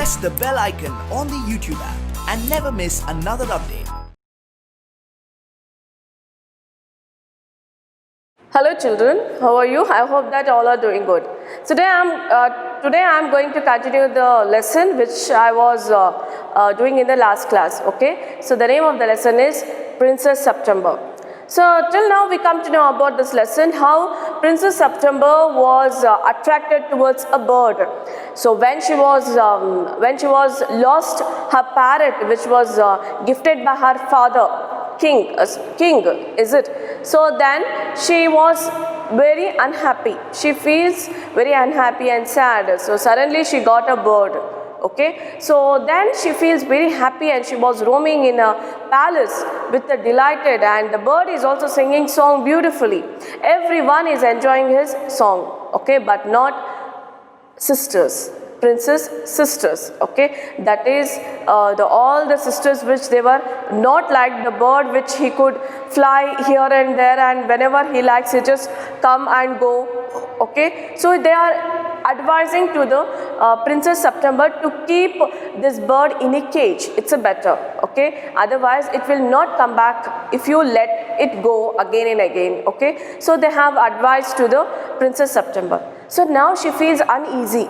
press the bell icon on the YouTube app and never miss another update. Hello children, how are you? I hope that all are doing good. Today I'm going to continue the lesson which I was doing in the last class. Okay, so the name of the lesson is Princess September. So till now we come to know about this lesson, how Princess September was attracted towards a bird. So when she was lost her parrot, which was gifted by her father, king, is it? So then she was very unhappy. She feels very unhappy and sad. So suddenly she got a bird. Okay, so then she feels very happy and she was roaming in a palace with the delighted, and the bird is also singing song beautifully. Everyone is enjoying his song. Okay, but not sisters. Princess sisters, okay, that is all the sisters which they were not like the bird, which he could fly here and there, and whenever he likes he just come and go. Okay, so they are advising to the Princess September to keep this bird in a cage. It's a better, okay, otherwise it will not come back if you let it go again and again. Okay, so they have advised to the Princess September. So now she feels uneasy.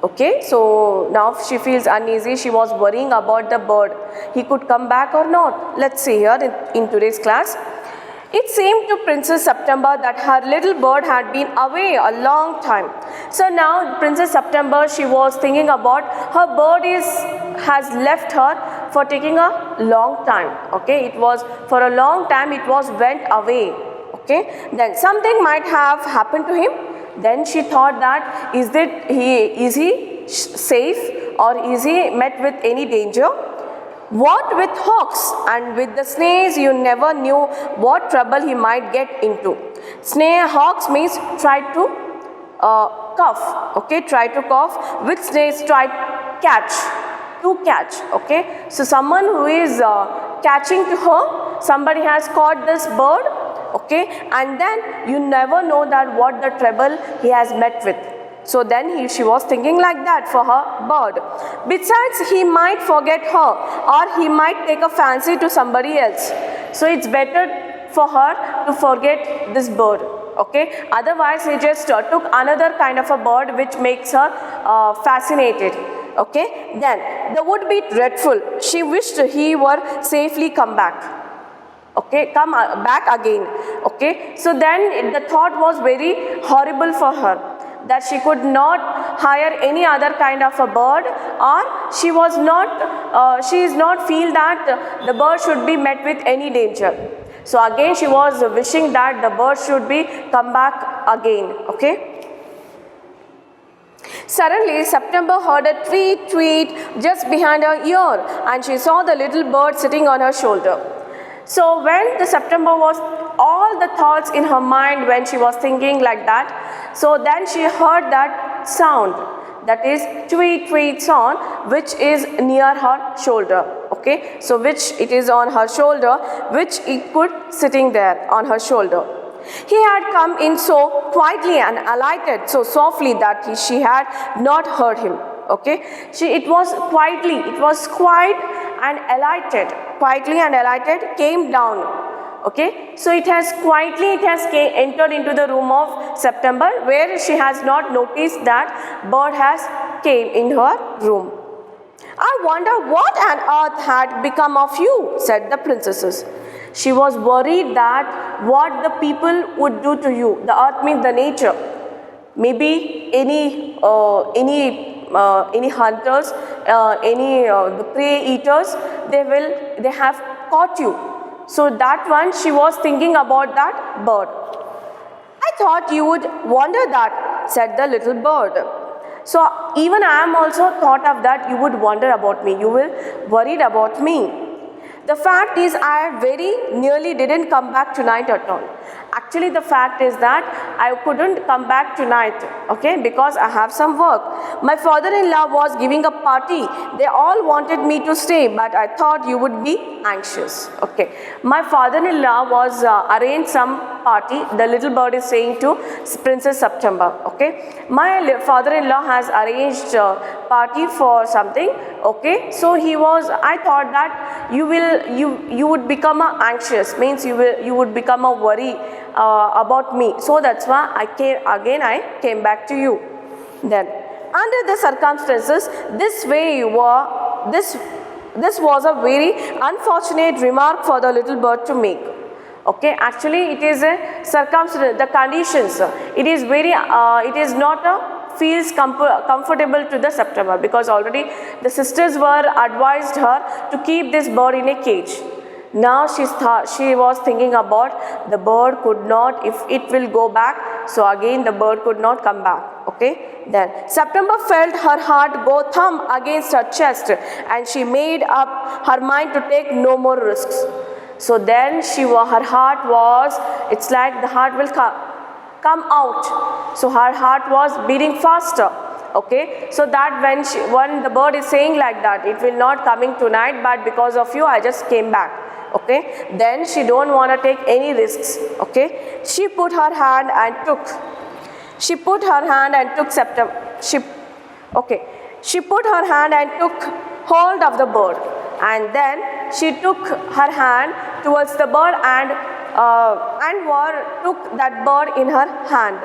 Okay, so now she feels uneasy. She was worrying about the bird. He could come back or not. Let's see here in today's class. It seemed to Princess September that her little bird had been away a long time. So now Princess September, she was thinking about her bird has left her for taking a long time. Okay, it was for a long time, it was went away. Okay, then something might have happened to him. Then she thought that is he safe, or is he met with any danger? What with hawks and with the snails, you never knew what trouble he might get into. Hawks means try to cough. Okay, try to cough. With snails, try to catch. Okay, so someone who is catching to her, somebody has caught this bird. Okay, and then you never know that what the trouble he has met with. So then she was thinking like that for her bird. Besides, he might forget her, or he might take a fancy to somebody else. So it's better for her to forget this bird. Okay, otherwise he just took another kind of a bird which makes her fascinated. Okay, then that would be dreadful. She wished he were safely come back. Okay, come back again. Okay, so then the thought was very horrible for her, that she could not hire any other kind of a bird, or she is not feel that the bird should be met with any danger. So again she was wishing that the bird should be come back again. Okay. Suddenly September heard a tweet just behind her ear, and she saw the little bird sitting on her shoulder. So when the September was all the thoughts in her mind when she was thinking like that, so then she heard that sound, that is tweet sound, which is near her shoulder. Okay, so which it is on her shoulder, which it could sitting there on her shoulder. He had come in so quietly and alighted so softly that she had not heard him. Okay, it was quiet and alighted, came down. Okay, so it has entered into the room of September, where she has not noticed that bird has came in her room. I wonder what on earth had become of you, said the princesses. She was worried that what the people would do to you. The earth means the nature. Maybe any hunters, the prey eaters, they have caught you. So that one, she was thinking about that bird. I thought you would wonder that, said the little bird. So even I am also thought of that, you would wonder about me, you will worried about me. The fact is, I very nearly didn't come back tonight at all. Actually, the fact is that I couldn't come back tonight, okay, because I have some work. My father-in-law was giving a party. They all wanted me to stay, but I thought you would be anxious, okay. My father-in-law was arranged some party. The little bird is saying to Princess September, okay. My father-in-law has arranged party for something, okay. So I thought that you would become anxious, means you would become a worry about me. So that's why I came back to you. Then, under the circumstances, this was a very unfortunate remark for the little bird to make. Okay, actually it is a circumstance, the conditions. It is not feels comfortable to the September, because already the sisters were advised her to keep this bird in a cage. Now she was thinking about the bird could not, if it will go back, so again the bird could not come back. Okay, then September felt her heart go thump against her chest, and she made up her mind to take no more risks. So then her heart was, it's like the heart will come out. So her heart was beating faster. Okay, so that when the bird is saying like that, it will not coming tonight, but because of you I just came back. Okay, then she don't want to take any risks. Okay, she put her hand and took September. She put her hand and took hold of the bird, and then she took her hand towards the bird and took that bird in her hand.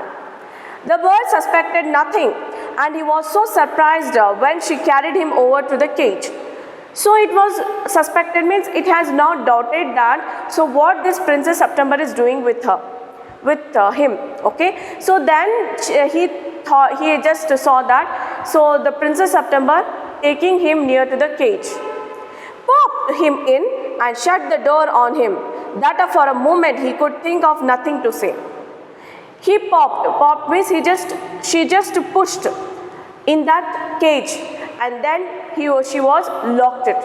The bird suspected nothing, and he was so surprised when she carried him over to the cage. So it was suspected, means it has now doubted that, so what this Princess September is doing with him. Okay, so then he just saw that, so the Princess September taking him near to the cage, popped him in and shut the door on him, that for a moment he could think of nothing to say. He popped means she just pushed in that cage, and then she was locked it.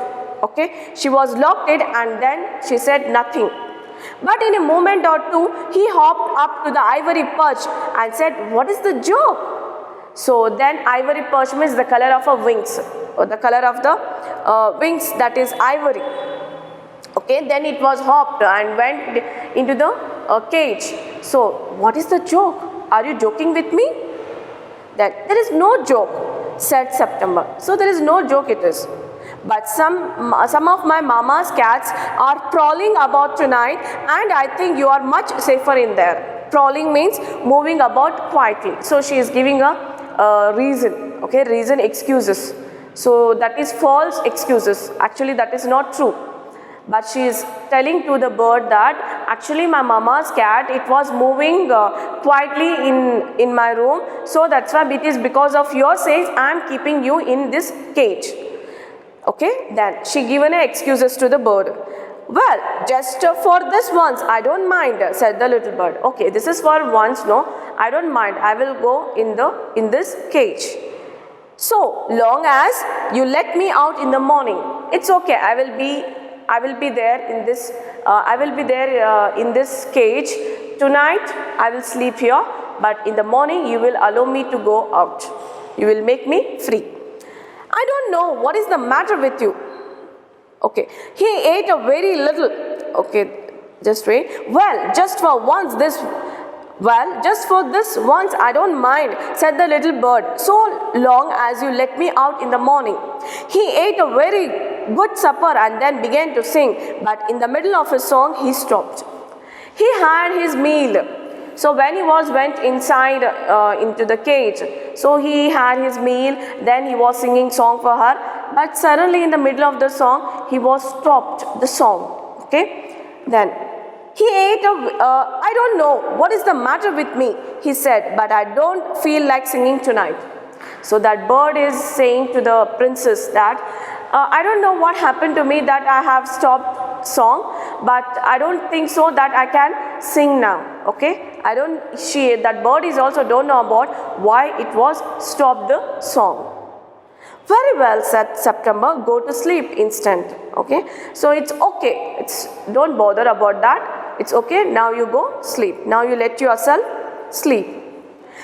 Okay, she was locked it, and then she said nothing. But in a moment or two, he hopped up to the ivory perch and said, "What is the joke?" So then ivory perch means the color of a wings, or the color of the wings, that is ivory. Okay, then it was hopped and went into the cage. So what is the joke? Are you joking with me? Then there is no joke, said September. So there is no joke it is. But some of my mama's cats are prowling about tonight, and I think you are much safer in there. Prowling means moving about quietly. So she is giving a reason, okay, reason, excuses. So that is false excuses. Actually that is not true. But she is telling to the bird that actually my mama's cat, it was moving quietly in my room. So that's why it is because of your sake I am keeping you in this cage. Okay, then she given excuses to the bird. Well, just for this once, I don't mind, said the little bird. Okay, this is for once, no, I don't mind. I will go in this cage. So long as you let me out in the morning, it's okay. I will be there in this. In this cage tonight. I will sleep here, but in the morning you will allow me to go out. You will make me free. I don't know what is the matter with you. Okay, he ate a very little. Okay, just wait. Well, just for this once, I don't mind, said the little bird, so long as you let me out in the morning. He ate a very good supper and then began to sing, but in the middle of his song, he stopped. He had his meal. So when he went inside into the cage, so he had his meal, then he was singing song for her, but suddenly in the middle of the song, he was stopped the song. Okay, then he ate I don't know what is the matter with me, he said, but I don't feel like singing tonight. So that bird is saying to the princess that I don't know what happened to me that I have stopped song, but I don't think so that I can sing now. Okay, that bird is also don't know about why it was stopped the song. Very well, said September, go to sleep instant. Okay, so it's okay, don't bother about that. it's okay, now you go sleep. Now you let yourself sleep.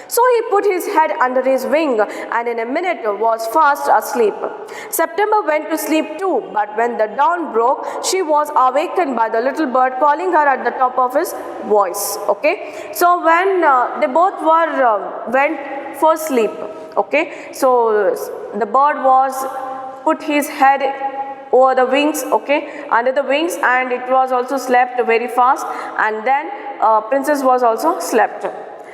So he put his head under his wing and in a minute was fast asleep. September went to sleep too, but when the dawn broke, she was awakened by the little bird calling her at the top of his voice. Okay, so when they both went for sleep, okay, so the bird was put his head over the wings, okay, under the wings, and it was also slept very fast, and then princess was also slept.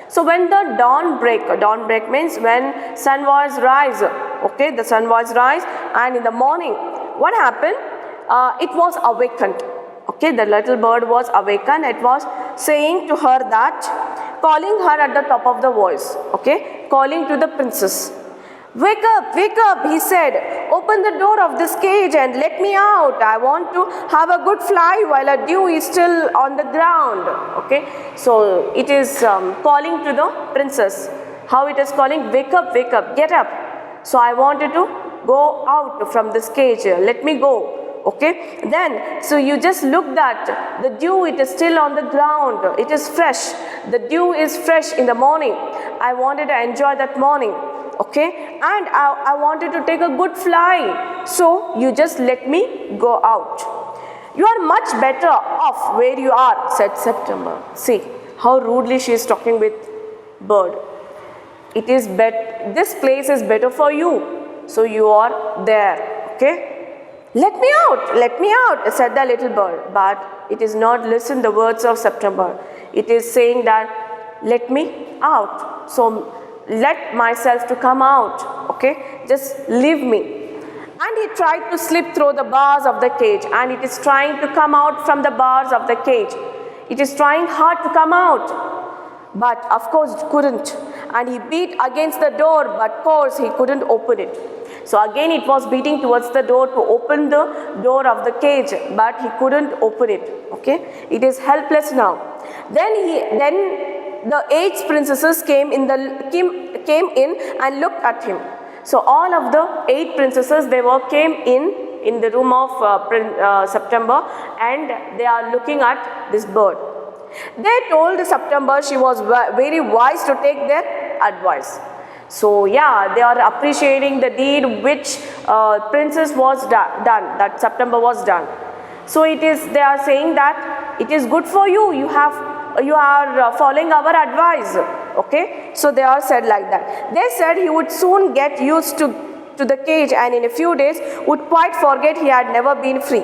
So when the dawn break means when sun was rise, okay, the sun was rise, and in the morning, what happened? It was awakened, okay, the little bird was awakened. It was saying to her that, calling her at the top of the voice, okay, calling to the princess. Wake up, he said, open the door of this cage and let me out. I want to have a good fly while a dew is still on the ground. Okay, so it is calling to the princess. How it is calling? Wake up, get up. So I wanted to go out from this cage, let me go. Okay, then so you just look that the dew, it is still on the ground, it is fresh, the dew is fresh in the morning. I wanted to enjoy that morning. Okay, and I wanted to take a good fly, so you just let me go out. You are much better off where you are, said September. See how rudely she is talking with bird. It is this place is better for you, so you are there. Okay, let me out, said the little bird. But it is not listen the words of September. It is saying that let me out. So let myself to come out, okay, just leave me. And he tried to slip through the bars of the cage, and it is trying to come out from the bars of the cage. It is trying hard to come out, but of course it couldn't. And he beat against the door, but of course he couldn't open it. So again it was beating towards the door to open the door of the cage, but he couldn't open it. Okay, it is helpless now. Then the 8 princesses came in and looked at him. So all of the 8 princesses, they came in the room of September, and they are looking at this bird. They told September she was very wise to take their advice. So yeah, they are appreciating the deed which princess was done, that September was done. So they are saying that it is good for you, you are following our advice. Okay, so they all said like that. They said he would soon get used to the cage, and in a few days would quite forget he had never been free.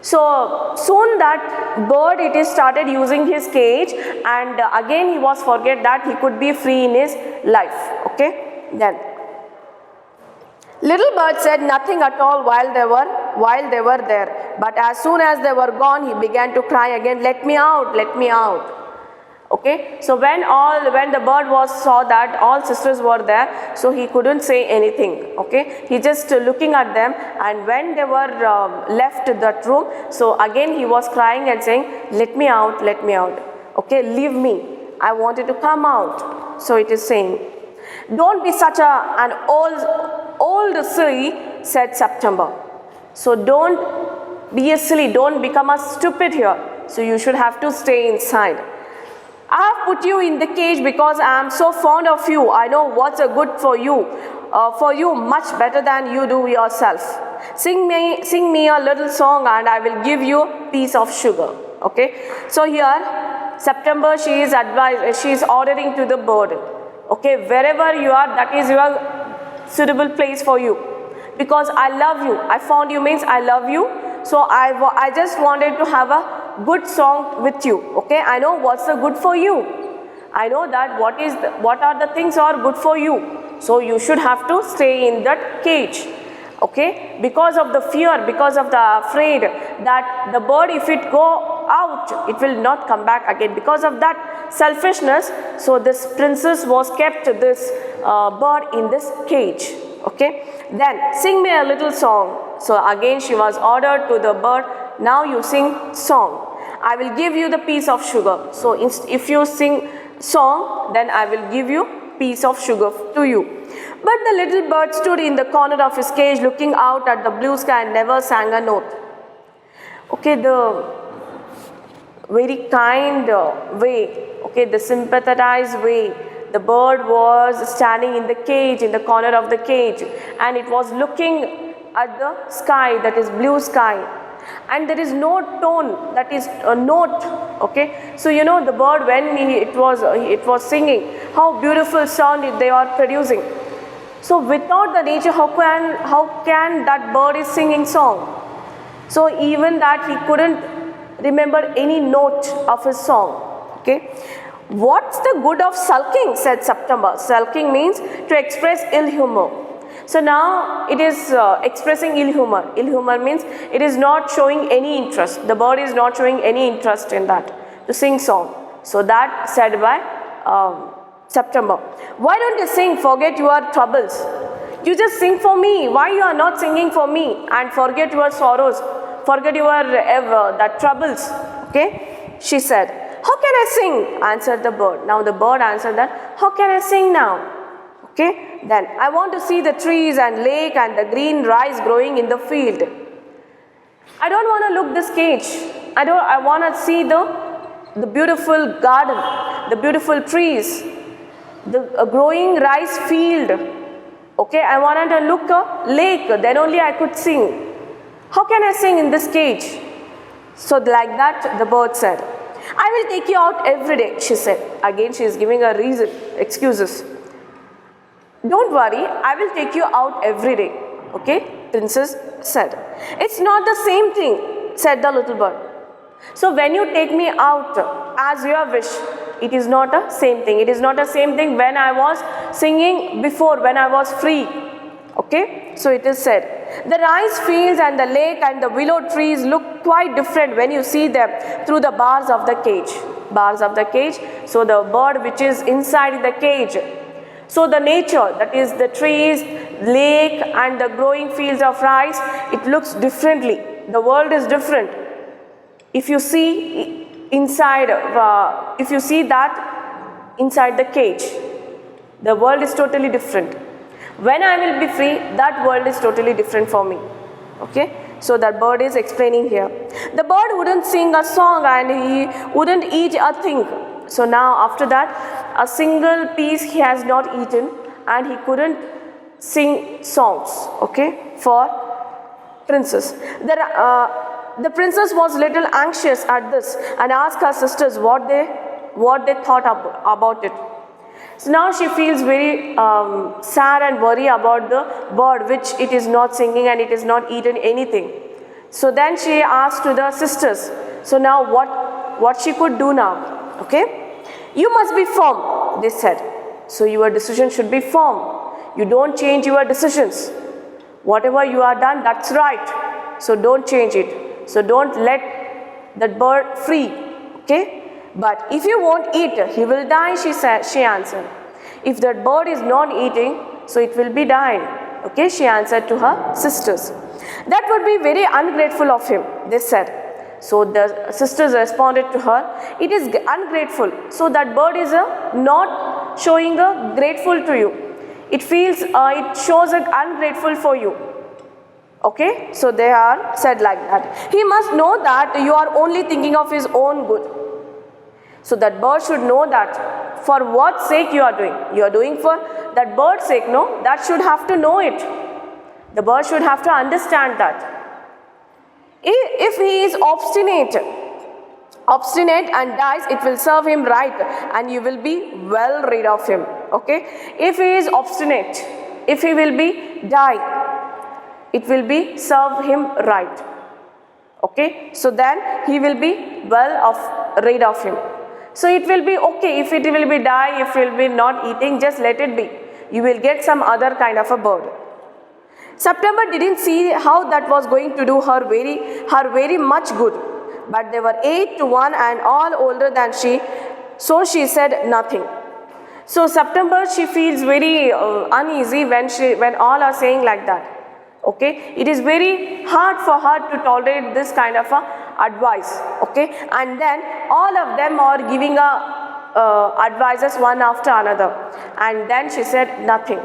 So soon that bird, it is started using his cage, and again he was forget that he could be free in his life. Okay, then little bird said nothing at all while they were there, but as soon as they were gone, he began to cry again, let me out. Okay, so when the bird saw that all sisters were there, so he couldn't say anything. Okay, he just looking at them, and when they were left that room, so again he was crying and saying, let me out. Okay, leave me, I wanted to come out. So it is saying, don't be such an old silly, said September. So don't be a silly, don't become a stupid here. So you should have to stay inside. I have put you in the cage because I am so fond of you. I know what's good for you much better than you do yourself. Sing me a little song and I will give you a piece of sugar. Okay, so here September, she is ordering to the bird. Okay, wherever you are, that is your suitable place for you, because I love you. I found you means I love you. So I just wanted to have a good song with you. Okay, I know what's good for you. I know that what are the things are good for you. So you should have to stay in that cage. Okay, because of the fear, because of the afraid that the bird, if it go out, it will not come back again. Because of that selfishness, so this princess was kept this bird in this cage. Okay, then sing me a little song. So again she was ordered to the bird, now you sing song. I will give you the piece of sugar. So if you sing song, then I will give you piece of sugar to you. But the little bird stood in the corner of his cage looking out at the blue sky and never sang a note. Okay, very kind way, okay, the sympathized way. The bird was standing in the cage, in the corner of the cage, and it was looking at the sky, that is blue sky, and there is no tone, that is a note, okay. So you know the bird, when it was singing, how beautiful sound they are producing. So without the nature, how can that bird is singing song? So even that he couldn't remember any note of his song, okay. What's the good of sulking, said September. Sulking means to express ill humor. So now it is expressing ill humor. Ill humor means it is not showing any interest. The bird is not showing any interest in that, to sing song. So that said by September. Why don't you sing, forget your troubles? You just sing for me. Why you are not singing for me and forget your sorrows, forget your that troubles, okay? She said. How can I sing? Answered the bird. Now the bird answered that, how can I sing now? Okay, then I want to see the trees and lake and the green rice growing in the field. I don't want to look this cage. I want to see the beautiful garden, the beautiful trees, the growing rice field. Okay, I wanted to look a lake, then only I could sing. How can I sing in this cage? So like that the bird said. I will take you out every day, she said. Again she is giving a reason, excuses. Don't worry, I will take you out every day, okay, princess said. It's not the same thing, said the little bird. So when you take me out as your wish, it is not a same thing. It is not the same thing when I was singing before, when I was free, okay. So it is said. The rice fields and the lake and the willow trees look quite different when you see them through the bars of the cage. Bars of the cage, so the bird which is inside the cage. So the nature, that is the trees, lake and the growing fields of rice, it looks differently. The world is different. If you see inside, if you see that inside the cage, the world is totally different. When I will be free, that world is totally different for me, okay. So that bird is explaining here. The bird wouldn't sing a song and he wouldn't eat a thing. So now after that, a single piece he has not eaten and he couldn't sing songs, okay, for princess. The princess was little anxious at this and asked her sisters what they thought about it. So now she feels very sad and worried about the bird which it is not singing and it is not eaten anything. So then she asked to the sisters, so now what she could do now, okay. You must be firm, they said. So your decision should be firm. You don't change your decisions. Whatever you are done, that's right. So don't change it. So don't let that bird free, okay. But if you won't eat, he will die, she answered. If that bird is not eating, so it will be dying, okay, she answered to her sisters. That would be very ungrateful of him, they said. So the sisters responded to her, it is ungrateful. So that bird is not showing grateful to you. It feels, it shows ungrateful for you. Okay, so they are said like that. He must know that you are only thinking of his own good. So that bird should know that for what sake you are doing. You are doing for that bird's sake, no? That should have to know it. The bird should have to understand that. If he is obstinate and dies, it will serve him right and you will be well rid of him. Okay? If he is obstinate, if he will be die, it will be serve him right. Okay? So then he will be rid of him. So it will be okay if it will be die, if it will be not eating, just let it be. You will get some other kind of a bird. September didn't see how that was going to do her very much good. But they were 8 to 1 and all older than she, so she said nothing. So September, she feels very uneasy when all are saying like that. Okay, it is very hard for her to tolerate this kind of advice. Okay, and then all of them are giving advices one after another, and then she said nothing.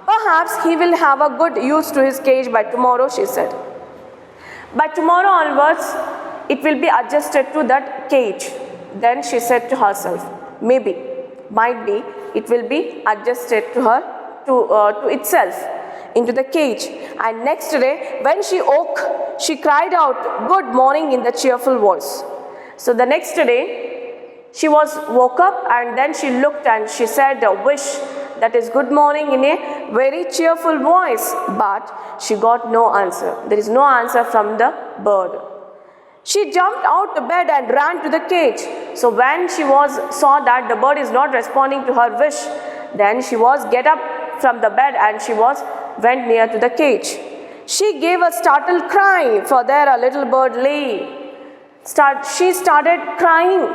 Perhaps he will have a good use to his cage by tomorrow, she said. By tomorrow onwards, it will be adjusted to that cage. Then she said to herself, maybe, might be, it will be adjusted to her, to itself, into the cage. And next day, when she woke, she cried out, good morning, in the cheerful voice. So the next day, she was woke up, and then she looked and she said a wish, that is good morning, in a very cheerful voice. But she got no answer. There is no answer from the bird. She jumped out the bed and ran to the cage. So when she saw that the bird is not responding to her wish, then she get up from the bed and she went near to the cage. She gave a startled cry, for there a little bird lay. She started crying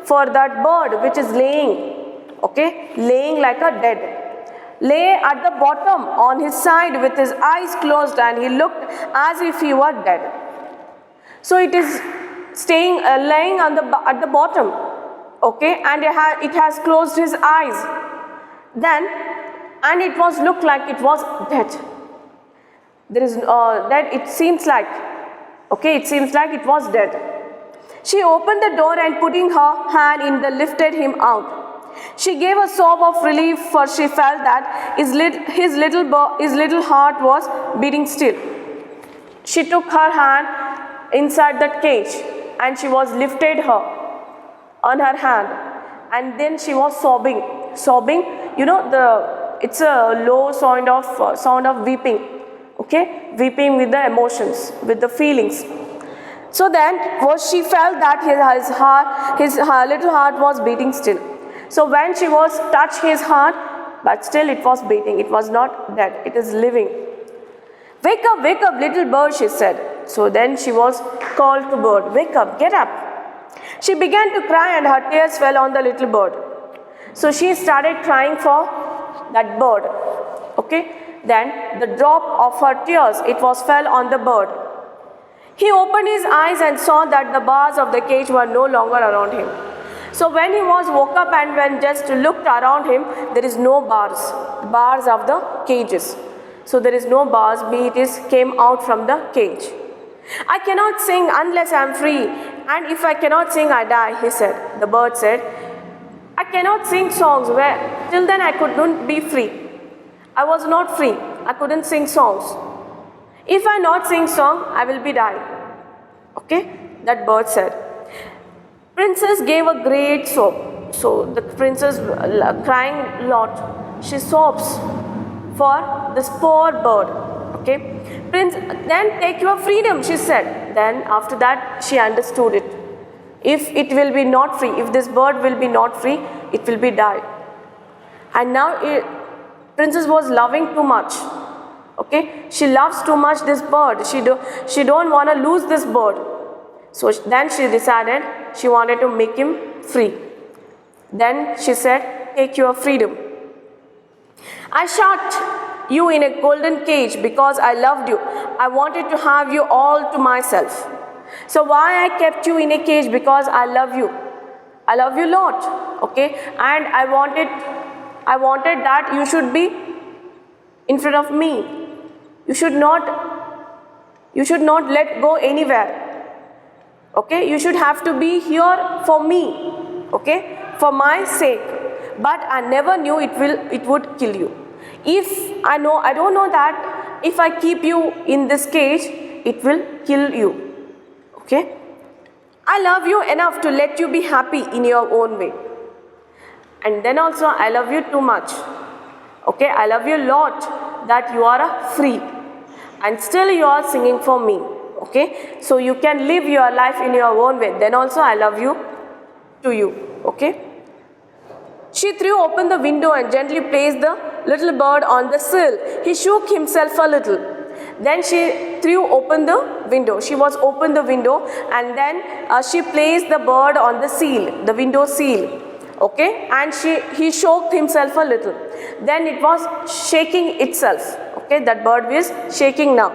for that bird which is laying like a dead. Lay at the bottom on his side with his eyes closed, and he looked as if he were dead. So it is laying at the bottom, and it has closed his eyes. And it looked like it was dead. There is that it seems like it was dead. She opened the door and putting her hand in lifted him out. She gave a sob of relief, for she felt that his little heart was beating still. She took her hand inside that cage and she lifted her on her hand, and then she was sobbing. It's a low sound of weeping, weeping with the emotions, with the feelings. So then she felt that his little heart was beating still. So when she touched his heart, but still it was beating, it was not dead, it is living. Wake up, little bird, she said. So then she was called to bird, wake up, get up. She began to cry and her tears fell on the little bird. So she started crying for that bird. Then the drop of her tears, fell on the bird. He opened his eyes and saw that the bars of the cage were no longer around him. So when he woke up and when just looked around him, there is no bars of the cages. So there is no bars, came out from the cage. I cannot sing unless I am free, and if I cannot sing, I die, he said. The bird said, I cannot sing songs, till then I couldn't be free. I was not free, I couldn't sing songs. If I not sing song, I will be die. That bird said. Princess gave a great sob. So the princess crying a lot. She sobs for this poor bird. Prince, then take your freedom, she said. Then after that she understood it. If it will be not free, if this bird will be not free, it will be die. And now princess was loving too much. She loves too much this bird. She don't want to lose this bird. So then she decided she wanted to make him free. Then she said, take your freedom. I shut you in a golden cage because I loved you. I wanted to have you all to myself. So why I kept you in a cage? Because I love you. I love you a lot. And I wanted that you should be in front of me. You should not let go anywhere. You should have to be here for me. For my sake. But I never knew it would kill you. I don't know that if I keep you in this cage, it will kill you. I love you enough to let you be happy in your own way. And then also I love you too much. I love you a lot that you are free. And still you are singing for me. So you can live your life in your own way. Then also I love you to you. She threw open the window and gently placed the little bird on the sill. He shook himself a little. Then she threw open the window. She opened the window and then she placed the bird on the window sill. And he shook himself a little. Then it was shaking itself. That bird is shaking now.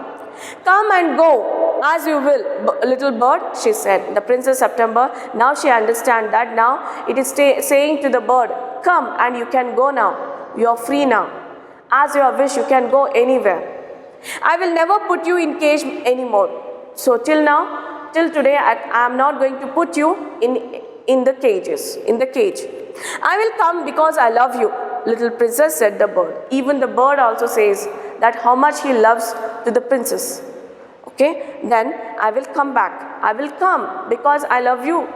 Come and go as you will, little bird, she said. The Princess September, now she understands that now it is saying to the bird, come and you can go now. You are free now. As you wish, you can go anywhere. I will never put you in cage anymore. So till now, till today I am not going to put you in the cage. I will come because I love you, little princess, said the bird. Even the bird also says that how much he loves to the princess. Okay, then I will come back. I will come because I love you.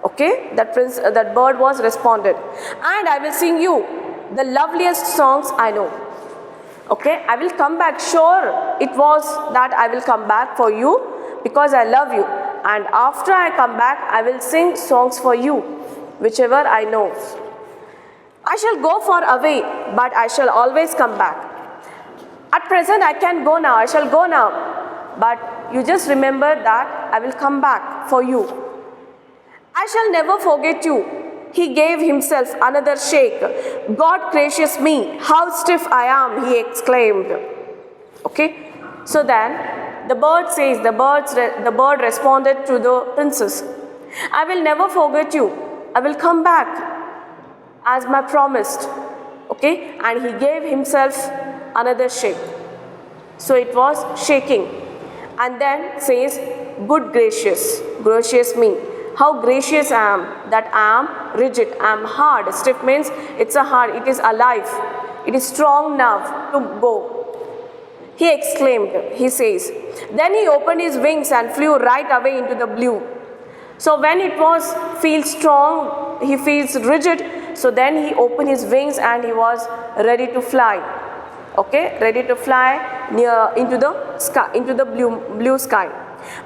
Okay, that bird was responded. And I will sing you the loveliest songs I know. Okay, I will come back. Sure, it was that I will come back for you because I love you. And after I come back, I will sing songs for you, whichever I know. I shall go far away, but I shall always come back. At present, I can go now. I shall go now. But you just remember that I will come back for you. I shall never forget you. He gave himself another shake. God gracious me, how stiff I am, he exclaimed. Okay, so then the bird says, the bird responded to the princess, I will never forget you. I will come back as my promised. Okay, and he gave himself another shake. So it was shaking. And then says, good gracious me. How gracious I am, that I am rigid, I am hard. Stiff means it's a hard, it is alive, it is strong enough to go. He exclaimed, he says. Then he opened his wings and flew right away into the blue. So when it feels strong, he feels rigid, so then he opened his wings and he was ready to fly. Okay, ready to fly into the sky, into the blue sky.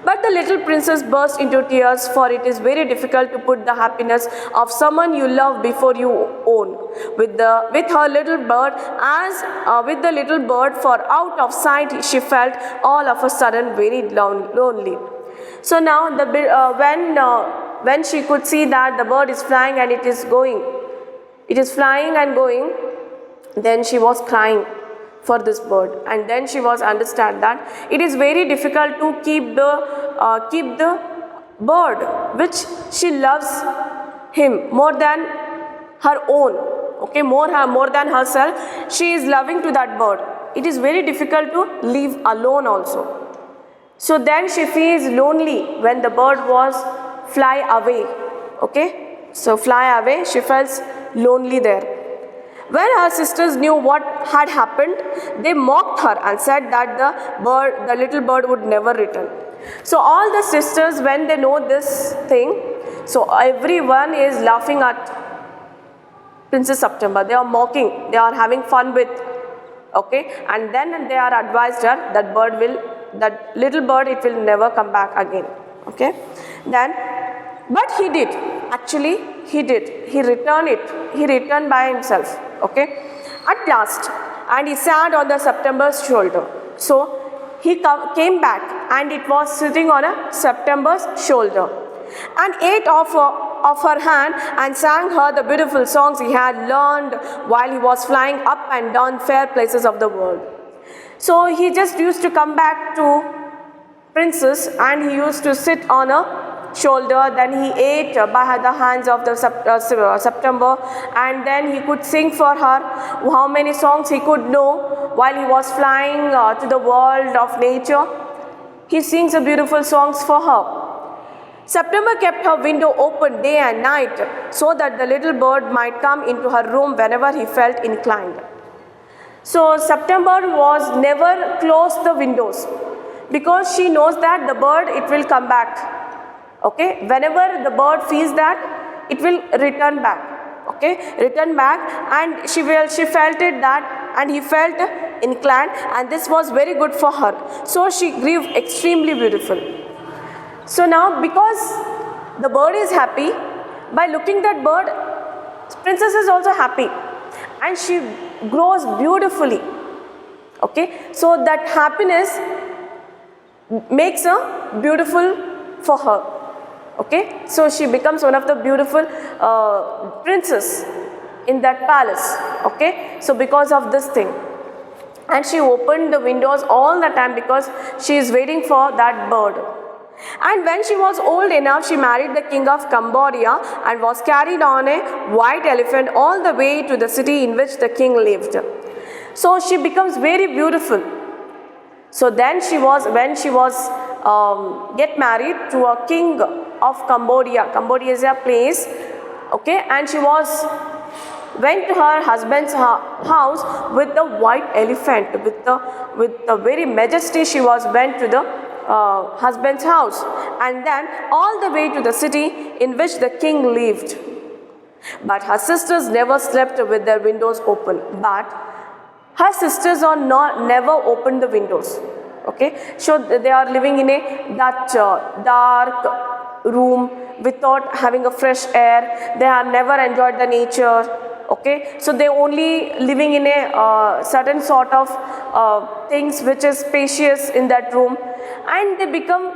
But the little princess burst into tears, for it is very difficult to put the happiness of someone you love before you own. With her little bird, with the little bird for out of sight, she felt all of a sudden very lonely. So now when she could see that the bird is flying and it is flying and going, then she was crying for this bird, and then she was understand that it is very difficult to keep the bird which she loves him more than her own. Okay, more than herself, she is loving to that bird. It is very difficult to leave alone also. So then she feels lonely when the bird was fly away. Okay, so fly away, she felt lonely there. When her sisters knew what had happened, they mocked her and said that the little bird would never return. So all the sisters, when they know this thing, so everyone is laughing at Princess September. They are mocking, they are having fun with, okay, and then they are advised her that little bird, it will never come back again. Okay, but he did. Actually, he did. He returned by himself. Okay, at last, and he sat on the September's shoulder. So he came back, and it was sitting on a September's shoulder, and ate off her hand and sang her the beautiful songs he had learned while he was flying up and down fair places of the world. So he just used to come back to Princess, and he used to sit on a shoulder, then he ate by the hands of the September, and then he could sing for her how many songs he could know while he was flying to the world of nature. He sings beautiful songs for her. September kept her window open day and night so that the little bird might come into her room whenever he felt inclined. So September was never closed the windows because she knows that the bird, it will come back. Okay, whenever the bird feels that, it will return back. Okay, return back, and she felt it that, and he felt inclined, and this was very good for her. So she grew extremely beautiful. So now, because the bird is happy, by looking that bird, Princess is also happy, and she grows beautifully. Okay, so that happiness makes her beautiful for her. Okay, so she becomes one of the beautiful princess in that palace. Okay, so because of this thing, and she opened the windows all the time because she is waiting for that bird. And when she was old enough, she married the king of Cambodia and was carried on a white elephant all the way to the city in which the king lived. So she becomes very beautiful. So then when she was get married to a king of Cambodia. Cambodia is a place, okay, and she went to her husband's house with the white elephant, with the very majesty. She went to the husband's house, and then all the way to the city in which the king lived. But her sisters never slept with their windows open. But her sisters never opened the windows. Okay, so they are living in that dark room without having a fresh air. They have never enjoyed the nature. Okay, so they only living in a certain sort of things which is spacious in that room, and they become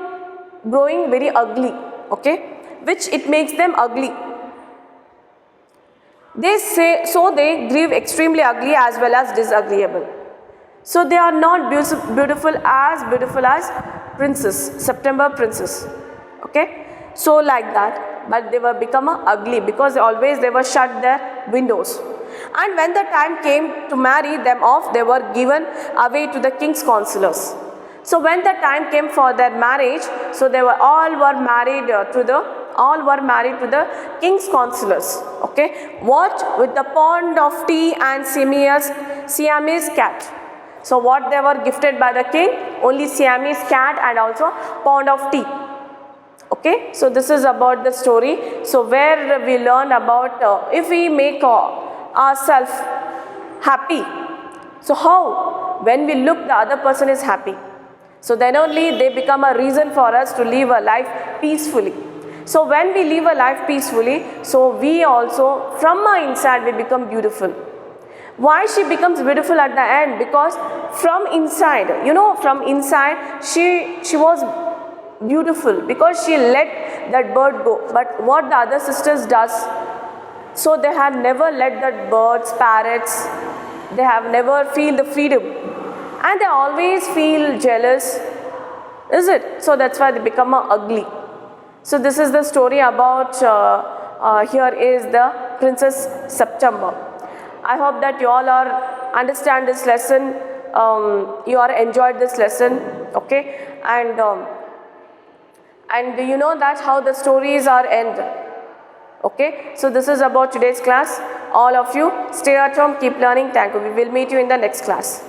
growing very ugly. Okay, which it makes them ugly. They say, so they grieve extremely ugly as well as disagreeable. So they are not beautiful as princess, September princess. Okay, so like that, but they were become ugly because always they were shut their windows. And when the time came to marry them off, they were given away to the king's counselors. So when the time came for their marriage, so they all were married to the king's counselors. Okay, what with the pond of tea and Siamese cat. So what they were gifted by the king? Only Siamese cat and also pond of tea. Okay, so this is about the story. So where we learn about if we make ourselves happy. So how? When we look, the other person is happy. So then only they become a reason for us to live a life peacefully. So when we live a life peacefully, so we also from our inside we become beautiful. Why she becomes beautiful at the end? Because from inside, from inside she was beautiful because she let that bird go. But what the other sisters does, so they have never let that birds, parrots, they have never feel the freedom, and they always feel jealous, is it? So that's why they become ugly. So this is the story about here is the Princess September. I hope that you all understand this lesson. You are enjoyed this lesson, okay? And you know that how the stories are end. Okay, so this is about today's class. All of you stay at home, keep learning. Thank you. We will meet you in the next class.